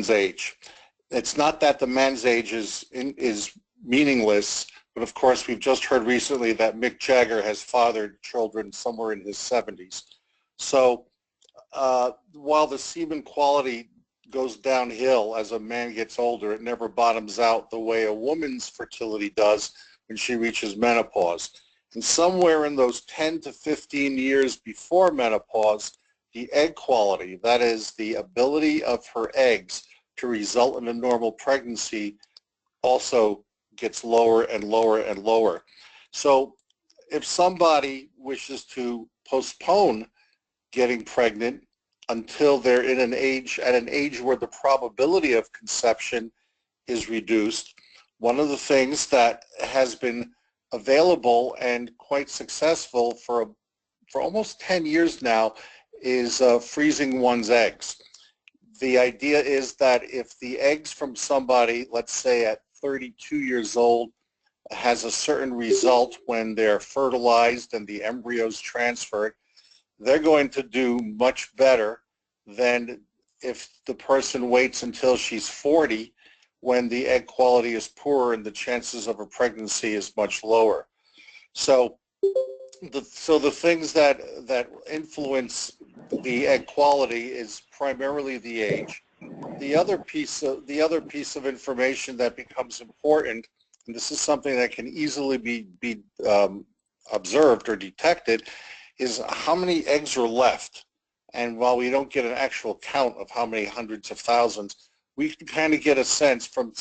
woman's age. It's not that the man's age is meaningless, but of course we've just heard recently that Mick Jagger has fathered children somewhere in his 70s. So while the semen quality goes downhill as a man gets older, it never bottoms out the way a woman's fertility does when she reaches menopause. And somewhere in those 10 to 15 years before menopause, the egg quality, that is the ability of her eggs to result in a normal pregnancy, also gets lower and lower and lower. So if somebody wishes to postpone getting pregnant until they're at an age where the probability of conception is reduced, one of the things that has been available and quite successful for almost 10 years now is freezing one's eggs. The idea is that if the eggs from somebody, let's say at 32 years old, has a certain result when they're fertilized and the embryos transferred, they're going to do much better than if the person waits until she's 40 when the egg quality is poor and the chances of a pregnancy is much lower. So the things that influence the egg quality is primarily the age. The other piece of information that becomes important, and this is something that can easily be observed or detected, is how many eggs are left. And while we don't get an actual count of how many hundreds of thousands, we can kind of get a sense from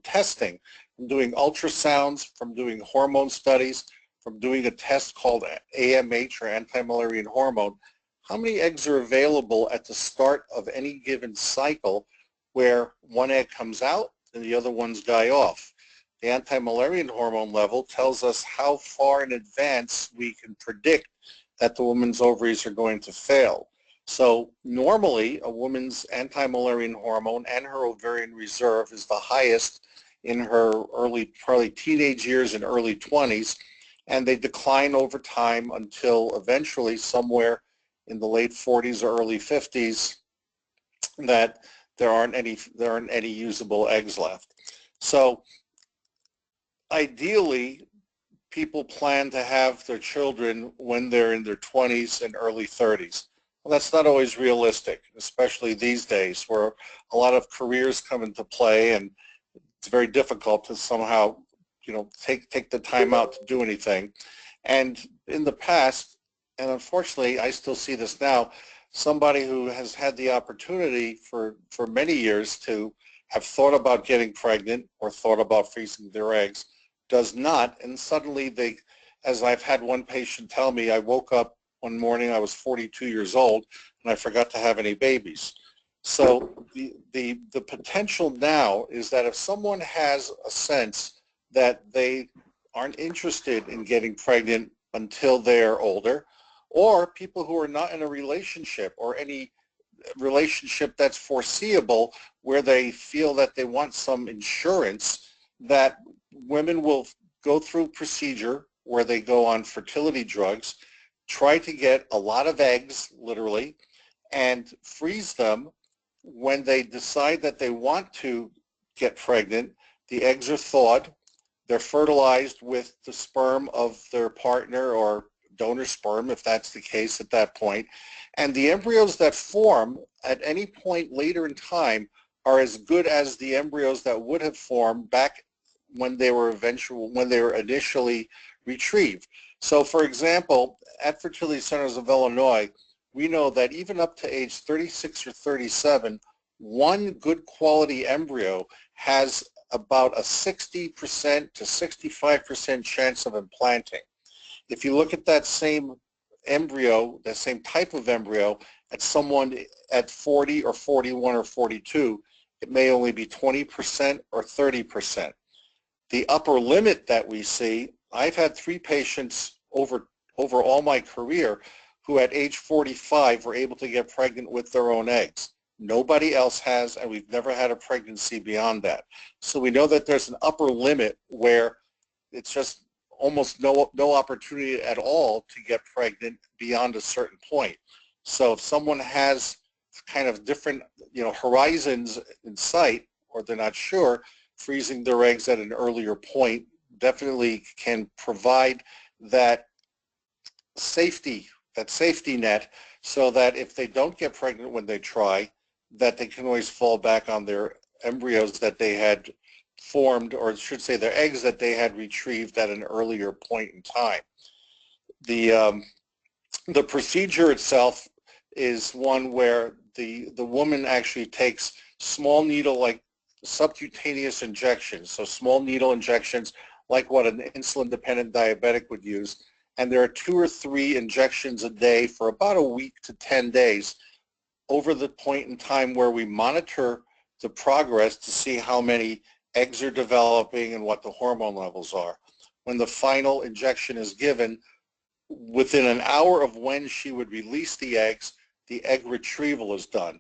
testing, from doing ultrasounds, from doing hormone studies, from doing a test called AMH or anti-Mullerian hormone, how many eggs are available at the start of any given cycle where one egg comes out and the other ones die off. The anti-Mullerian hormone level tells us how far in advance we can predict that the woman's ovaries are going to fail. So normally a woman's anti-Mullerian hormone and her ovarian reserve is the highest in her probably teenage years and early 20s, and they decline over time until eventually somewhere in the late 40s or early 50s that there aren't any usable eggs left. So ideally, people plan to have their children when they're in their 20s and early 30s. Well, that's not always realistic, especially these days where a lot of careers come into play and it's very difficult to somehow, take the time out to do anything. And in the past, and unfortunately I still see this now, somebody who has had the opportunity for many years to have thought about getting pregnant or thought about freezing their eggs does not, and suddenly they, as I've had one patient tell me, I woke up one morning, I was 42 years old, and I forgot to have any babies. So the potential now is that if someone has a sense that they aren't interested in getting pregnant until they're older, or people who are not in a relationship or any relationship that's foreseeable where they feel that they want some insurance, that women will go through procedure where they go on fertility drugs, try to get a lot of eggs, literally, and freeze them. When they decide that they want to get pregnant, the eggs are thawed, they're fertilized with the sperm of their partner or donor sperm, if that's the case at that point, and the embryos that form at any point later in time are as good as the embryos that would have formed back when they were initially retrieved. So for example, at Fertility Centers of Illinois, we know that even up to age 36 or 37, one good quality embryo has about a 60% to 65% chance of implanting. If you look at that same embryo, that same type of embryo, at someone at 40 or 41 or 42, it may only be 20% or 30%. The upper limit that we see, I've had 3 patients over all my career who at age 45 were able to get pregnant with their own eggs. Nobody else has, and we've never had a pregnancy beyond that. So we know that there's an upper limit where it's just almost no opportunity at all to get pregnant beyond a certain point. So if someone has kind of different, horizons in sight, or they're not sure, freezing their eggs at an earlier point definitely can provide that safety net, so that if they don't get pregnant when they try, that they can always fall back on their embryos that they had formed, or I should say their eggs that they had retrieved at an earlier point in time. The procedure itself is one where the woman actually takes small needle, like subcutaneous injections, so small needle injections like what an insulin-dependent diabetic would use, and there are 2 or 3 injections a day for about a week to 10 days over the point in time where we monitor the progress to see how many eggs are developing and what the hormone levels are. When the final injection is given, within an hour of when she would release the eggs, the egg retrieval is done.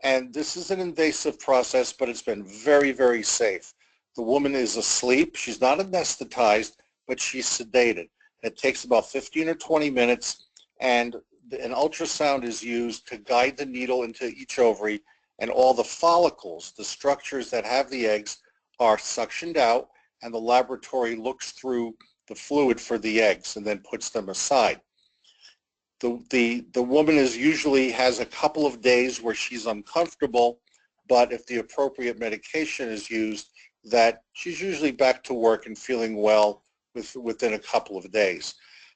And this is an invasive process, but it's been very, very safe. The woman is asleep. She's not anesthetized, but she's sedated. It takes about 15 or 20 minutes, and an ultrasound is used to guide the needle into each ovary, and all the follicles, the structures that have the eggs, are suctioned out, and the laboratory looks through the fluid for the eggs and then puts them aside. The woman usually has a couple of days where she's uncomfortable, but if the appropriate medication is used, that she's usually back to work and feeling well within a couple of days.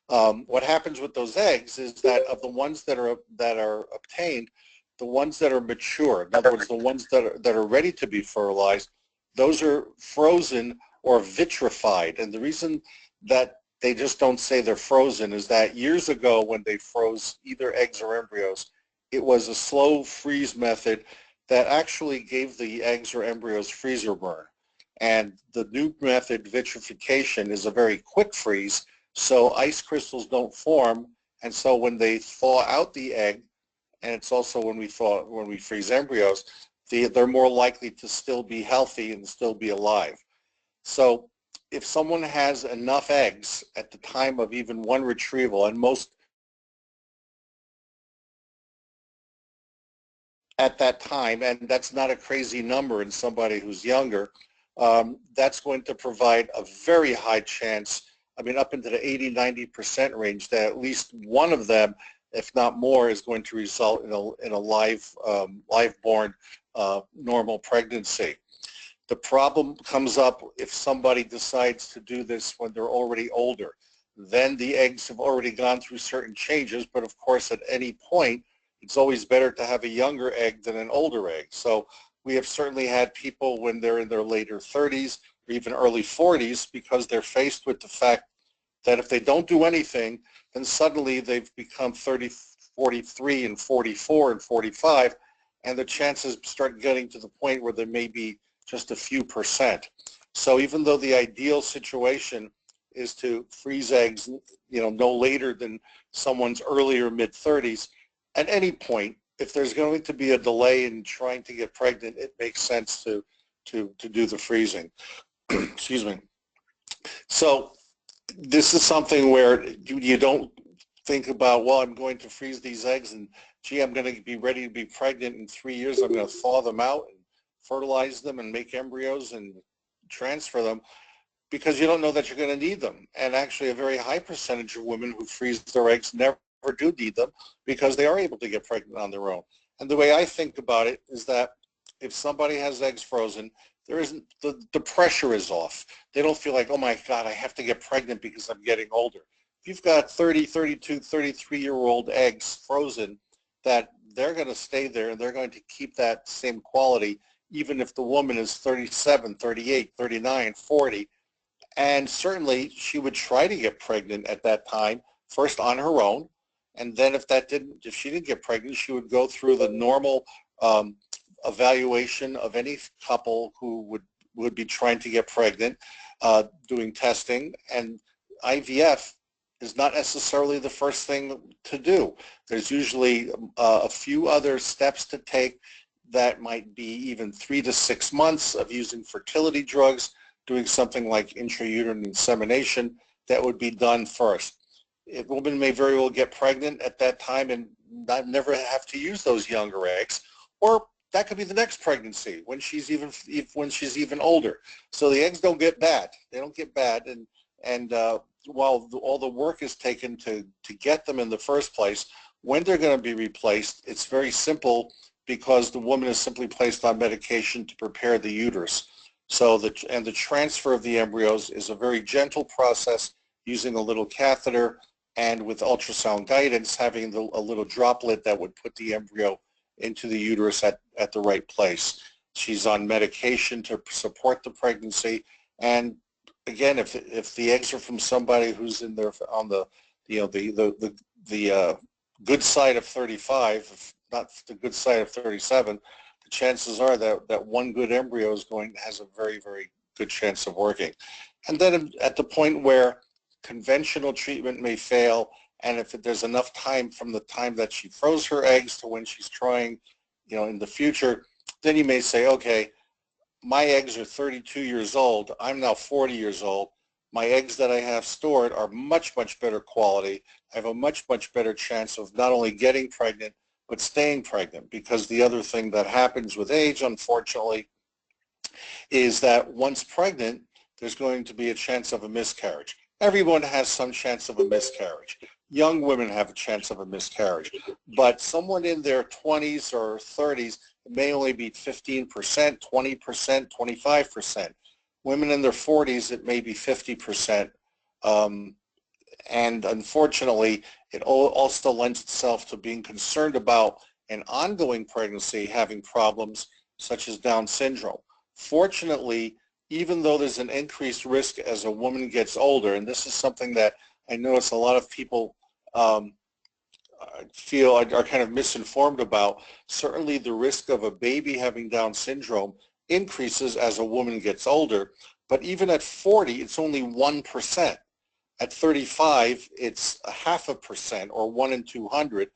What happens with those eggs is that of the ones that are obtained, the ones that are mature, in other words, the ones that are ready to be fertilized, those are frozen or vitrified. And the reason that they just don't say they're frozen is that years ago, when they froze either eggs or embryos, it was a slow freeze method that actually gave the eggs or embryos freezer burn. And the new method, vitrification, is a very quick freeze, so ice crystals don't form. And so when they thaw out the egg, and it's also when we freeze embryos, they're more likely to still be healthy and still be alive. So if someone has enough eggs at the time of even one retrieval, and most at that time, and that's not a crazy number in somebody who's younger, that's going to provide a very high chance, I mean up into the 80–90% range, that at least one of them, if not more, is going to result in a live-born normal pregnancy. The problem comes up if somebody decides to do this when they're already older. Then the eggs have already gone through certain changes, but of course at any point it's always better to have a younger egg than an older egg. So we have certainly had people when they're in their later 30s or even early 40s, because they're faced with the fact that if they don't do anything, then suddenly they've become 30, 43 and 44 and 45, and the chances start getting to the point where there may be just a few percent. So even though the ideal situation is to freeze eggs, no later than someone's earlier mid-30s, at any point, if there's going to be a delay in trying to get pregnant, it makes sense to do the freezing. Excuse me. So this is something where you don't think about, well, I'm going to freeze these eggs and gee, I'm going to be ready to be pregnant in 3 years. I'm going to thaw them out and fertilize them and make embryos and transfer them, because you don't know that you're going to need them. And actually a very high percentage of women who freeze their eggs never do need them, because they are able to get pregnant on their own. And the way I think about it is that if somebody has eggs frozen, there isn't, the pressure is off. They don't feel like, oh my God, I have to get pregnant because I'm getting older. If you've got 30, 32, 33-year-old eggs frozen, that they're going to stay there and they're going to keep that same quality even if the woman is 37, 38, 39, 40. And certainly she would try to get pregnant at that time, first on her own, and then if she didn't get pregnant, she would go through the normal evaluation of any couple who would be trying to get pregnant, doing testing. And IVF is not necessarily the first thing to do. There's usually a few other steps to take that might be even 3 to 6 months of using fertility drugs, doing something like intrauterine insemination that would be done first. A woman may very well get pregnant at that time and never have to use those younger eggs, or that could be the next pregnancy when she's even older. So the eggs don't get bad. They don't get bad, and while all the work is taken to get them in the first place, when they're going to be replaced, it's very simple because the woman is simply placed on medication to prepare the uterus. So the transfer of the embryos is a very gentle process using a little catheter and with ultrasound guidance having a little droplet that would put the embryo into the uterus at the right place. She's on medication to support the pregnancy, and again, if the eggs are from somebody who's on the good side of 35, not the good side of 37, the chances are that one good embryo has a very, very good chance of working. And then at the point where conventional treatment may fail, and if there's enough time from the time that she froze her eggs to when she's trying, in the future, then you may say, okay, my eggs are 32 years old. I'm now 40 years old. My eggs that I have stored are much, much better quality. I have a much, much better chance of not only getting pregnant, but staying pregnant, because the other thing that happens with age, unfortunately, is that once pregnant, there's going to be a chance of a miscarriage. Everyone has some chance of a miscarriage. Young women have a chance of a miscarriage, but someone in their 20s or 30s may only be 15%, 20%, 25%. Women in their 40s, it may be 50%. And unfortunately, it also lends itself to being concerned about an ongoing pregnancy having problems such as Down syndrome. Fortunately, even though there's an increased risk as a woman gets older, and this is something that I notice a lot of people feel are kind of misinformed about, certainly the risk of a baby having Down syndrome increases as a woman gets older, but even at 40, it's only 1%. At 35, it's 0.5% or 1 in 200.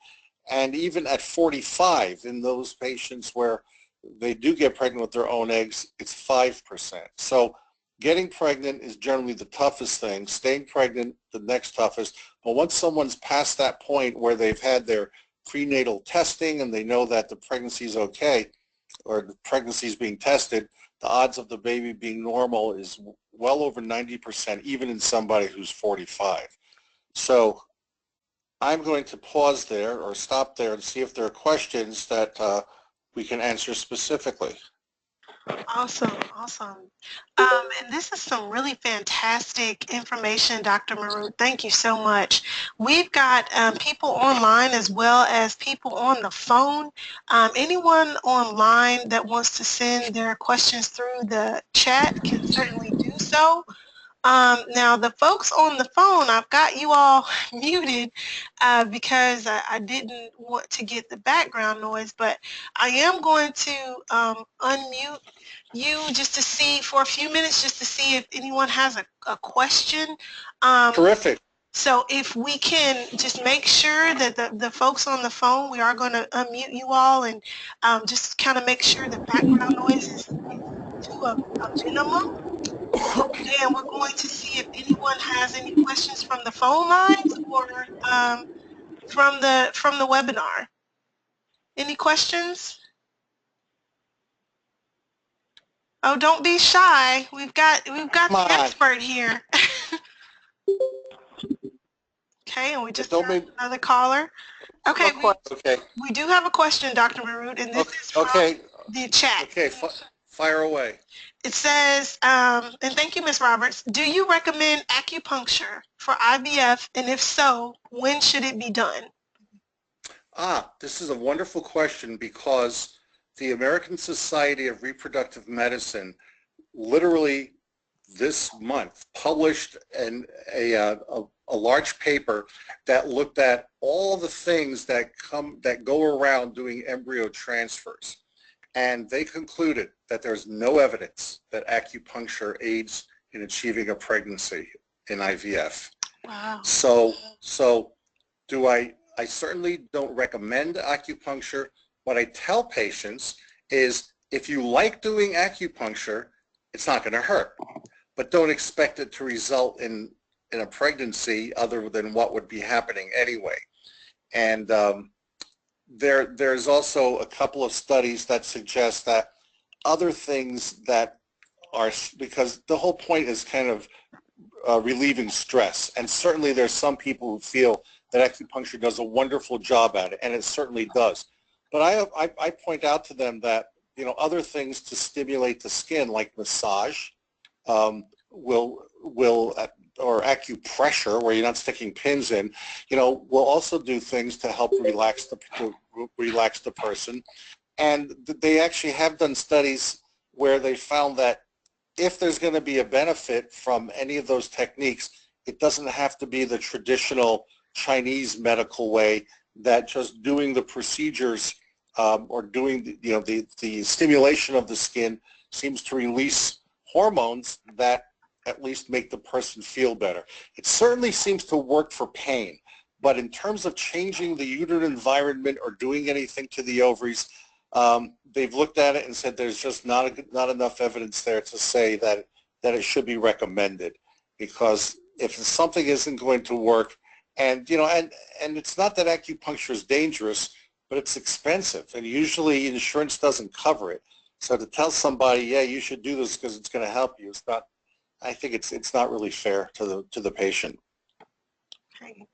And even at 45, in those patients where they do get pregnant with their own eggs, it's 5%. So getting pregnant is generally the toughest thing. Staying pregnant, the next toughest. But once someone's past that point where they've had their prenatal testing and they know that the pregnancy is okay, or the pregnancy is being tested, the odds of the baby being normal is well over 90%, even in somebody who's 45. So I'm going to pause there or stop there and see if there are questions that we can answer specifically. Awesome, awesome. And this is some really fantastic information, Dr. Marut. Thank you so much. We've got people online as well as people on the phone. Anyone online that wants to send their questions through the chat can certainly do so. Now, the folks on the phone, I've got you all muted because I didn't want to get the background noise, but I am going to unmute you just to see for a few minutes, just to see if anyone has a question. Terrific. So if we can just make sure that the folks on the phone, we are going to unmute you all and just kind of make sure the background noise is to a minimum. And we're going to see if anyone has any questions from the phone lines or from the webinar. Any questions? Oh, don't be shy. We've got the expert here. Okay, and we just got another caller. Okay, we do have a question, Dr. Marut, and this is from the chat. Okay, fire away. It says, and thank you, Ms. Roberts, do you recommend acupuncture for IVF, and if so, when should it be done? This is a wonderful question, because the American Society of Reproductive Medicine literally this month published a large paper that looked at all the things that go around doing embryo transfers. And they concluded that there's no evidence that acupuncture aids in achieving a pregnancy in IVF. Wow. So I certainly don't recommend acupuncture. What I tell patients is, if you like doing acupuncture, it's not going to hurt, but don't expect it to result in a pregnancy other than what would be happening anyway. And there's also a couple of studies that suggest that other things that are, because the whole point is kind of relieving stress, and certainly there's some people who feel that acupuncture does a wonderful job at it, and it certainly does. But I point out to them that, you know, other things to stimulate the skin, like massage, will or acupressure, where you're not sticking pins in, you know, will also do things to help relax the person. And they actually have done studies where they found that if there's going to be a benefit from any of those techniques, it doesn't have to be the traditional Chinese medical way, that just doing the procedures or doing, you know, the stimulation of the skin seems to release hormones that at least make the person feel better. It certainly seems to work for pain, but in terms of changing the uterine environment or doing anything to the ovaries, they've looked at it and said there's just not enough evidence there to say that it should be recommended. Because if something isn't going to work, and you know, and it's not that acupuncture is dangerous, but it's expensive, and usually insurance doesn't cover it. So to tell somebody, yeah, you should do this because it's going to help you, it's not. I think it's not really fair to the patient. Okay,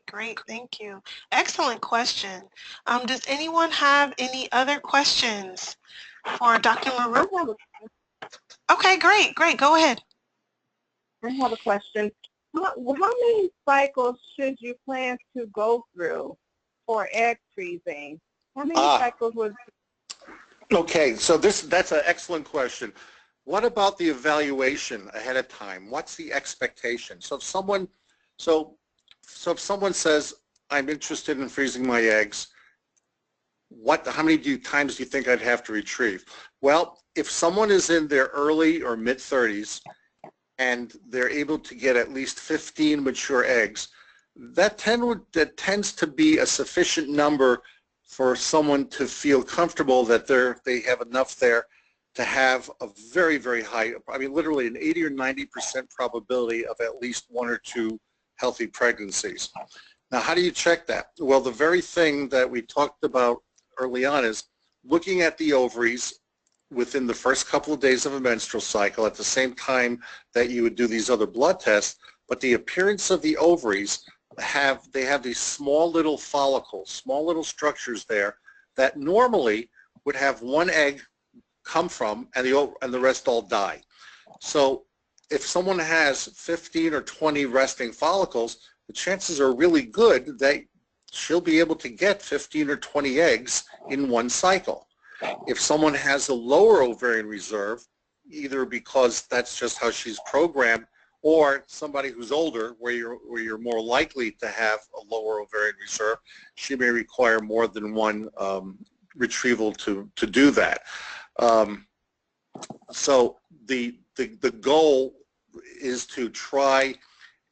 great, thank you. Excellent question. Does anyone have any other questions for Dr. Marut? Okay, great, go ahead. I have a question. How many cycles should you plan to go through for egg freezing? How many cycles would? Okay, so that's an excellent question. What about the evaluation ahead of time? What's the expectation? So if someone says, I'm interested in freezing my eggs, how many times do you think I'd have to retrieve? Well, if someone is in their early or mid-30s and they're able to get at least 15 mature eggs, that tends to be a sufficient number for someone to feel comfortable that they have enough there to have a very, very high, I mean, literally an 80 or 90% probability of at least 1 or 2 healthy pregnancies. Now, how do you check that? Well, the very thing that we talked about early on is looking at the ovaries within the first couple of days of a menstrual cycle at the same time that you would do these other blood tests. But the appearance of the ovaries, they have these small little follicles, small little structures there that normally would have one egg come from and the rest all die. So if someone has 15 or 20 resting follicles, the chances are really good that she'll be able to get 15 or 20 eggs in one cycle. If someone has a lower ovarian reserve, either because that's just how she's programmed, or somebody who's older, where you're more likely to have a lower ovarian reserve, she may require more than one retrieval to do that. So the goal is to try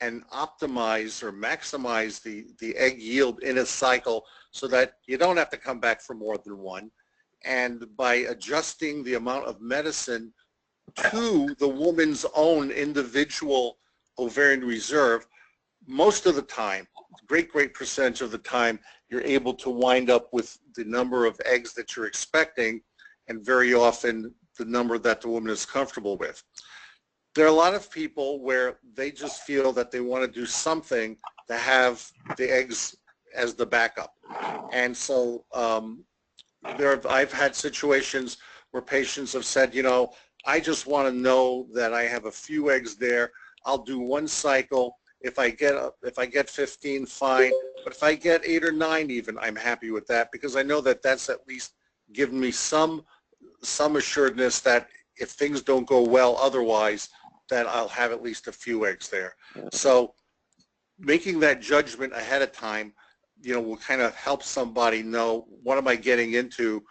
and optimize or maximize the egg yield in a cycle so that you don't have to come back for more than one. And by adjusting the amount of medicine to the woman's own individual ovarian reserve, most of the time, great percentage of the time, you're able to wind up with the number of eggs that you're expecting, and very often the number that the woman is comfortable with. There are a lot of people where they just feel that they want to do something to have the eggs as the backup. And so I've had situations where patients have said, you know, I just want to know that I have a few eggs there. I'll do one cycle. If I get 15, fine. But if I get 8 or 9 even, I'm happy with that, because I know that that's at least given me some assuredness that if things don't go well otherwise, that I'll have at least a few eggs there. So making that judgment ahead of time, you know, will kind of help somebody know, what am I getting into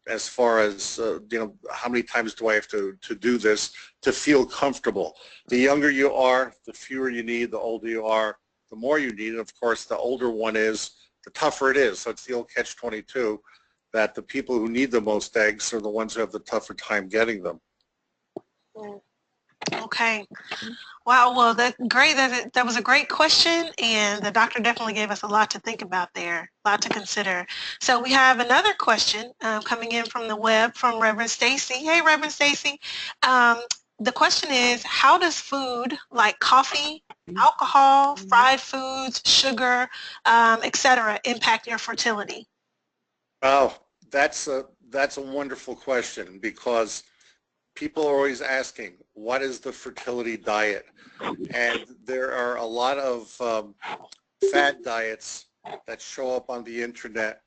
as far as, you know, how many times do I have to do this to feel comfortable. The younger you are, the fewer you need. The older you are, the more you need. And of course, the older one is, the tougher it is. So it's the old catch-22, that the people who need the most eggs are the ones who have the tougher time getting them. Okay. Wow, well, that's great. That was a great question, and the doctor definitely gave us a lot to think about there, a lot to consider. So we have another question coming in from the web from Reverend Stacy. Hey, Reverend Stacy. The question is, how does food like coffee, alcohol, fried foods, sugar, etc., impact your fertility? Oh, that's a wonderful question, because people are always asking, what is the fertility diet? And there are a lot of fad diets that show up on the internet,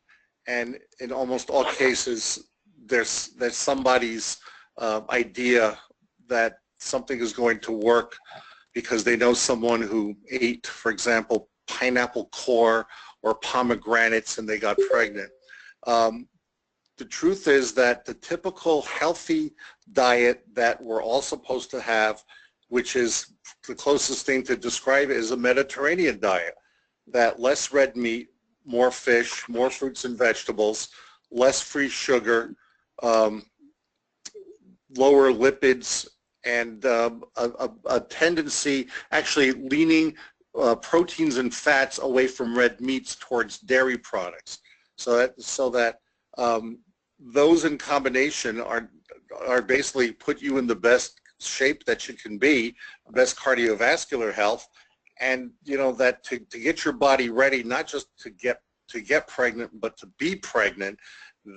and in almost all cases, there's somebody's idea that something is going to work because they know someone who ate, for example, pineapple core or pomegranates and they got pregnant. The truth is that the typical healthy diet that we're all supposed to have, which is the closest thing to describe it, is a Mediterranean diet. That less red meat, more fish, more fruits and vegetables, less free sugar, lower lipids, and a tendency, actually leaning proteins and fats away from red meats towards dairy products. So that those in combination are basically put you in the best shape that you can be, best cardiovascular health, and you know that to get your body ready, not just to get pregnant, but to be pregnant.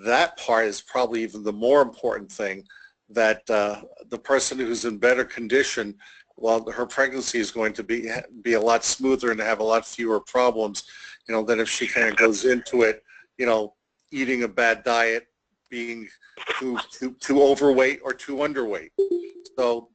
That part is probably even the more important thing. That the person who's in better condition, well, her pregnancy is going to be a lot smoother and have a lot fewer problems, you know, than if she kind of goes into it, you know, eating a bad diet, being too overweight or too underweight. So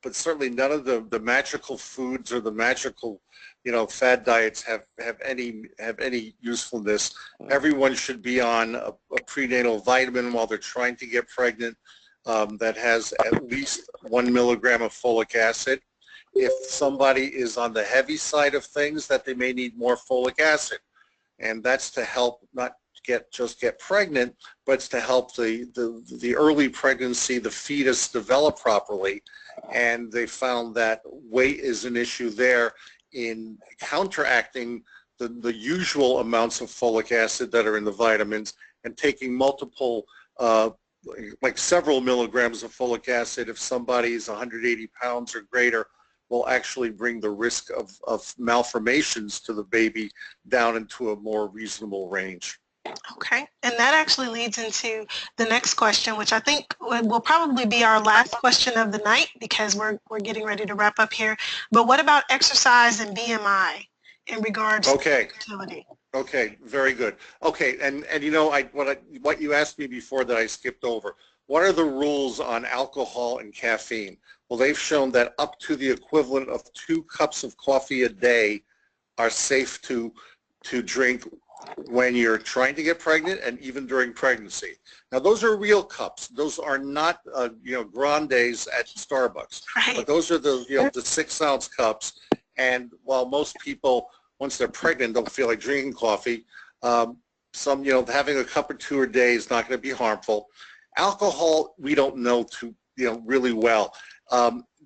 but certainly none of the magical foods or the magical, you know, fad diets have any usefulness. Everyone should be on a prenatal vitamin while they're trying to get pregnant that has at least 1 milligram of folic acid. If somebody is on the heavy side of things, that they may need more folic acid, and that's to help not just get pregnant, but it's to help the early pregnancy, the fetus develop properly. And they found that weight is an issue there in counteracting the usual amounts of folic acid that are in the vitamins, and taking multiple, like several milligrams of folic acid if somebody is 180 pounds or greater, will actually bring the risk of malformations to the baby down into a more reasonable range. Okay, and that actually leads into the next question, which I think will probably be our last question of the night, because we're getting ready to wrap up here. But what about exercise and BMI in regards to fertility? Okay, very good. Okay, and you know, what you asked me before that I skipped over. What are the rules on alcohol and caffeine? Well, they've shown that up to the equivalent of 2 cups of coffee a day are safe to drink when you're trying to get pregnant and even during pregnancy. Now, those are real cups. Those are not, you know, grandes at Starbucks. Right. But those are the, you know, the 6-ounce cups. And while most people, once they're pregnant, don't feel like drinking coffee, some, you know, having a cup or 2 a day is not going to be harmful. Alcohol, we don't know really well.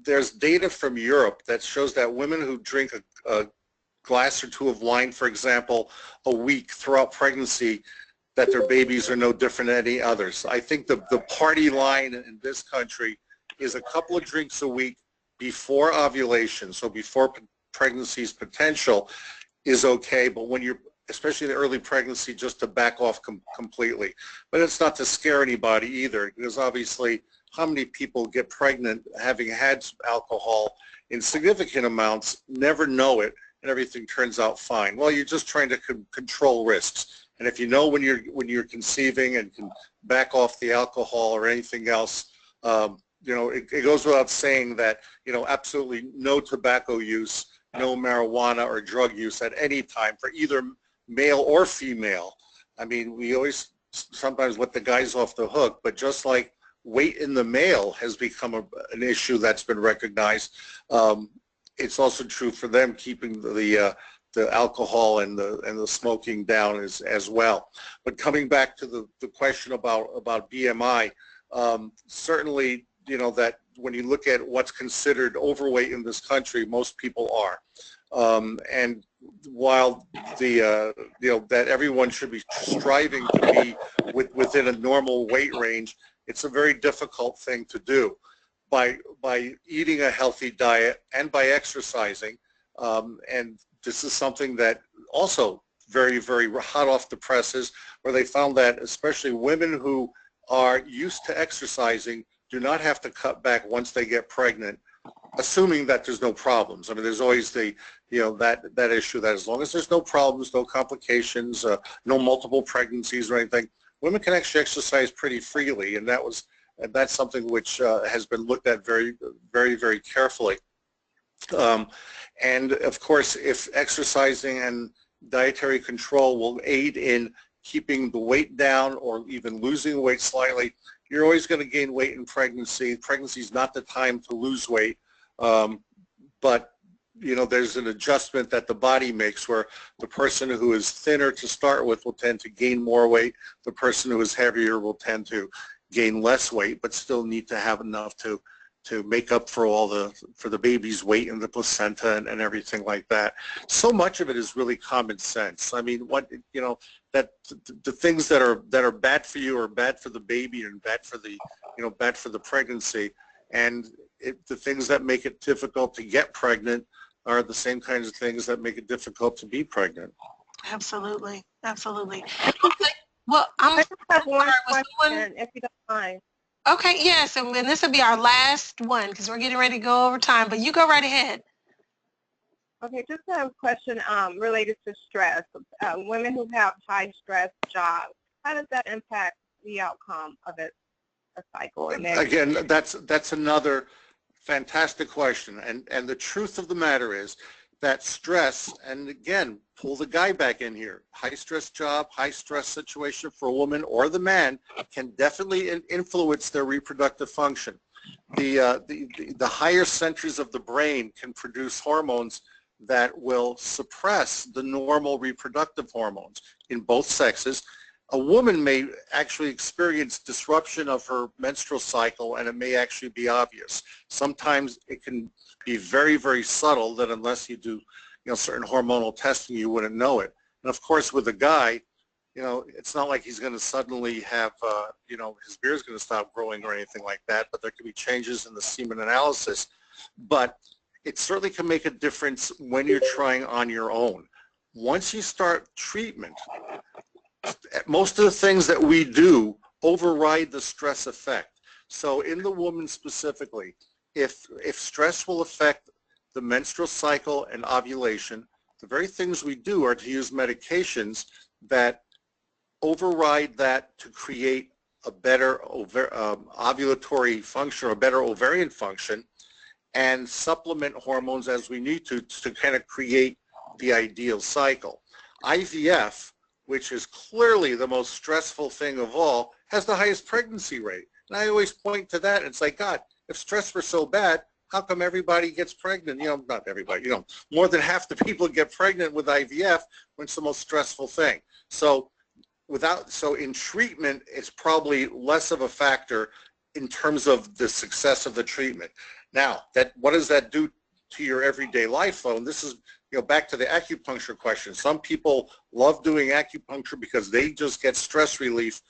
There's data from Europe that shows that women who drink a glass or 2 of wine, for example, a week throughout pregnancy, that their babies are no different than any others. I think the party line in this country is a couple of drinks a week before ovulation, so before pregnancy's potential, is okay, but when you're, especially in the early pregnancy, just to back off completely. But it's not to scare anybody either, because obviously how many people get pregnant having had alcohol in significant amounts, never know it, and everything turns out fine? Well, you're just trying to control risks. And if you know when you're conceiving and can back off the alcohol or anything else, you know, it goes without saying that, you know, absolutely no tobacco use, no marijuana or drug use at any time for either male or female. I mean, we always sometimes let the guys off the hook, but just like weight in the male has become an issue that's been recognized, it's also true for them, keeping the alcohol and the smoking down as well. But coming back to the question about BMI, certainly, you know, that when you look at what's considered overweight in this country, most people are. And while that everyone should be striving to be within a normal weight range, it's a very difficult thing to do. By eating a healthy diet and by exercising, and this is something that also very, very hot off the presses, where they found that especially women who are used to exercising do not have to cut back once they get pregnant, assuming that there's no problems. I mean, there's always the, that issue that as long as there's no problems, no complications, no multiple pregnancies or anything, women can actually exercise pretty freely, and that's something which has been looked at very, very, very carefully. And of course, if exercising and dietary control will aid in keeping the weight down or even losing weight slightly, you're always going to gain weight in pregnancy. Pregnancy is not the time to lose weight, but there's an adjustment that the body makes where the person who is thinner to start with will tend to gain more weight. The person who is heavier will tend to gain less weight, but still need to have enough to make up for for the baby's weight in the placenta and everything like that. So much of it is really common sense. I mean, that the things that are bad for you are bad for the baby and bad for the pregnancy, and the things that make it difficult to get pregnant are the same kinds of things that make it difficult to be pregnant. Absolutely, absolutely. Okay. Well, I just have one question, if you don't mind. Okay, yes, and this will be our last one because we're getting ready to go over time, but you go right ahead. Okay, just have a question related to stress. Women who have high stress jobs, how does that impact the outcome of a cycle? Again, that's another fantastic question, and the truth of the matter is that stress, and again, pull the guy back in here, high stress job, high stress situation for a woman or the man can definitely influence their reproductive function. The higher centers of the brain can produce hormones that will suppress the normal reproductive hormones in both sexes. A woman may actually experience disruption of her menstrual cycle, and it may actually be obvious. Sometimes it can be very, very subtle that unless you do certain hormonal testing, you wouldn't know it. And of course, with a guy, it's not like he's going to suddenly have, his beard's going to stop growing or anything like that, but there could be changes in the semen analysis. But it certainly can make a difference when you're trying on your own. Once you start treatment, most of the things that we do override the stress effect. So in the woman specifically, if stress will affect the menstrual cycle and ovulation, the very things we do are to use medications that override that to create a better ovulatory function or better ovarian function, and supplement hormones as we need to kind of create the ideal cycle. IVF, which is clearly the most stressful thing of all, has the highest pregnancy rate. And I always point to that, and it's like, God, if stress were so bad, how come everybody gets pregnant? Not everybody, more than half the people get pregnant with IVF when it's the most stressful thing. So in treatment, it's probably less of a factor in terms of the success of the treatment. Now, what does that do to your everyday life, though? And this is, back to the acupuncture question. Some people love doing acupuncture because they just get stress relief.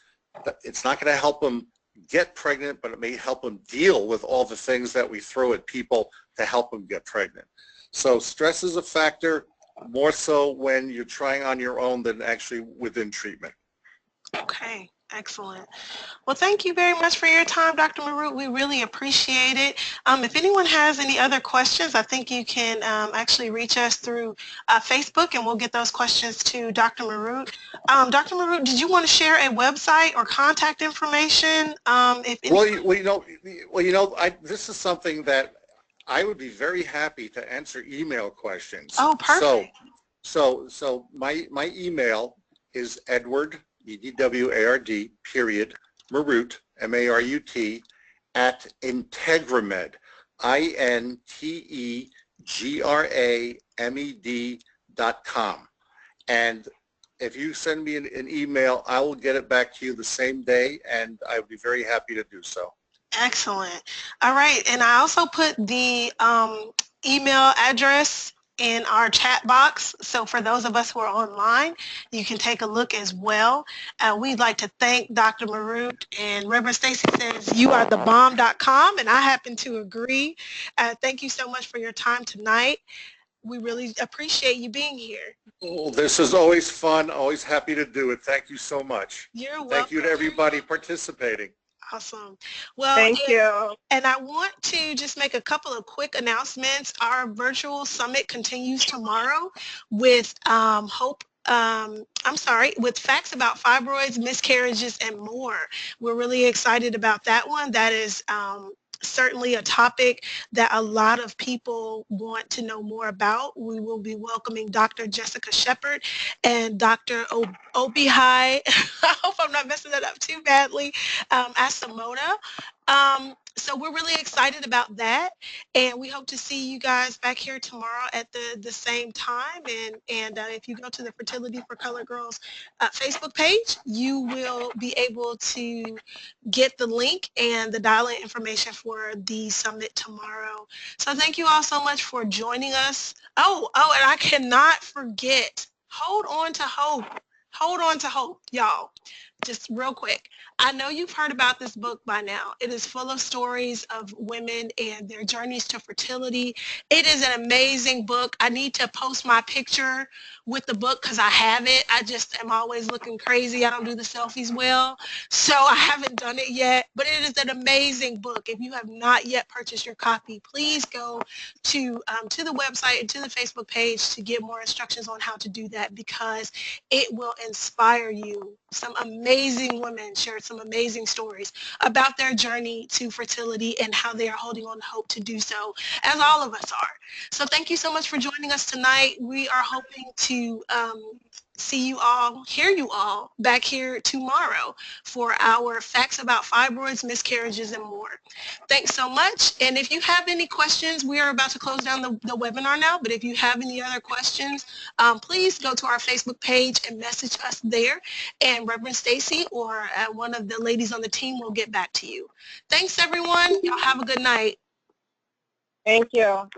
It's not going to help them get pregnant, but it may help them deal with all the things that we throw at people to help them get pregnant. So stress is a factor, more so when you're trying on your own than actually within treatment. Okay, excellent. Well, thank you very much for your time, Dr. Marut. We really appreciate it. If anyone has any other questions, I think you can actually reach us through Facebook, and we'll get those questions to Dr. Marut. Dr. Marut, did you want to share a website or contact information? This is something that I would be very happy to answer email questions. Oh, perfect. So my email is Edward, EDWARD, period, Marut, MARUT, at Integramed, INTEGRAMED.com. And if you send me an email, I will get it back to you the same day, and I would be very happy to do so. Excellent. All right, and I also put the email address in our chat box. So for those of us who are online, you can take a look as well. We'd like to thank Dr. Marut, and Reverend Stacy says you are the bomb.com, and I happen to agree. Thank you so much for your time tonight. We really appreciate you being here. Well, this is always fun. Always happy to do it. Thank you so much. You're welcome. Thank you to everybody participating. Awesome. Well, Thank you. And I want to just make a couple of quick announcements. Our virtual summit continues tomorrow with with facts about fibroids, miscarriages, and more. We're really excited about that one. That is certainly a topic that a lot of people want to know more about. We will be welcoming Dr. Jessica Shepard and Dr. Obihai, I hope I'm not messing that up too badly, Asamona. So we're really excited about that, and we hope to see you guys back here tomorrow at the same time. And if you go to the Fertility for Color Girls Facebook page, you will be able to get the link and the dial-in information for the summit tomorrow. So thank you all so much for joining us. Oh, and I cannot forget, hold on to hope. Hold on to hope, y'all. Just real quick. I know you've heard about this book by now. It is full of stories of women and their journeys to fertility. It is an amazing book. I need to post my picture with the book because I have it. I just am always looking crazy. I don't do the selfies well, so I haven't done it yet. But it is an amazing book. If you have not yet purchased your copy, please go to the website and to the Facebook page to get more instructions on how to do that, because it will inspire you. Some amazing women shared some amazing stories about their journey to fertility and how they are holding on to hope to do so, as all of us are. So thank you so much for joining us tonight. We are hoping to see you all, hear you all back here tomorrow for our facts about fibroids, miscarriages, and more. Thanks so much. And if you have any questions, we are about to close down the webinar now, but if you have any other questions, please go to our Facebook page and message us there, and Reverend Stacy or one of the ladies on the team will get back to you. Thanks, everyone. Y'all have a good night. Thank you.